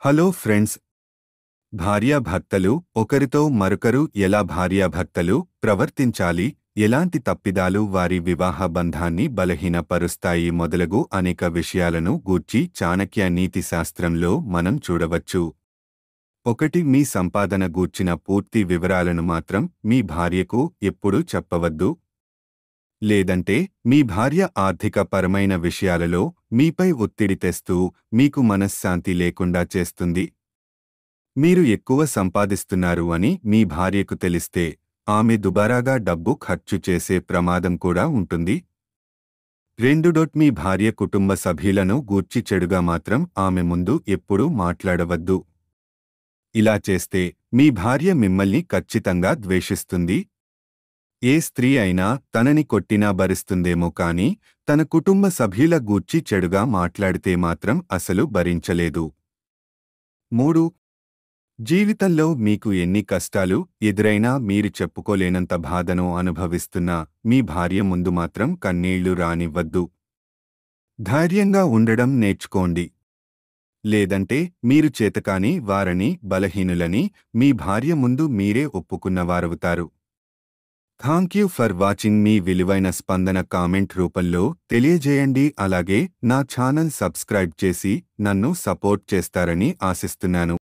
Hello friends, భార్యాభర్తలు ఒకరితో మరొకరు ఎలా భార్యాభర్తలు ప్రవర్తించాలి, ఎలాంటి తప్పిదాలు వారి వివాహ బంధాన్ని బలహీనపరుస్తాయి మొదలగు అనేక విషయాలను గూర్చి చాణక్య నీతి శాస్త్రంలో మనం చూడవచ్చు. ఒకటి, మీ సంపాదన గూర్చిన పూర్తి వివరాలను మాత్రం మీ భార్యకు ఎప్పుడూ చెప్పవద్దు. లేదంటే మీ భార్య ఆర్థిక పరమైన విషయాలలో మీపై ఒత్తిడి తెస్తూ మీకు మనశ్శాంతి లేకుండా చేస్తుంది. మీరు ఎక్కువ సంపాదిస్తున్నారు అని మీ భార్యకు తెలిస్తే ఆమె దుబారాగా డబ్బు ఖర్చు చేసే ప్రమాదం కూడా ఉంటుంది. 2. మీ భార్య కుటుంబ సభ్యులను గూర్చి చెడుగా మాత్రం ఆమె ముందు ఎప్పుడూ మాట్లాడవద్దు. ఇలా చేస్తే మీ భార్య మిమ్మల్ని ఖచ్చితంగా ద్వేషిస్తుంది. ఏ స్త్రీ అయినా తనని కొట్టినా భరిస్తుందేమో కాని తన కుటుంబ సభ్యుల గూర్చి చెడుగా మాట్లాడితే మాత్రం అసలు భరించలేదు. 3. జీవితంలో మీకు ఎన్ని కష్టాలు ఎదురైనా మీరు చెప్పుకోలేనంత బాధను అనుభవిస్తున్నా మీ భార్య ముందు మాత్రం కన్నీళ్లు రానివ్వద్దు. ధైర్యంగా ఉండడం నేర్చుకోండి. లేదంటే మీరు చేతకాని వారని, బలహీనులని మీ భార్య ముందు మీరే ఒప్పుకున్నవారవుతారు. Thank you for watching. మీ విలువైన స్పందన కామెంట్ రూపంలో తెలియజేయండి. అలాగే నా ఛానల్ సబ్స్క్రైబ్ చేసి నన్ను సపోర్ట్ చేస్తారని ఆశిస్తున్నాను.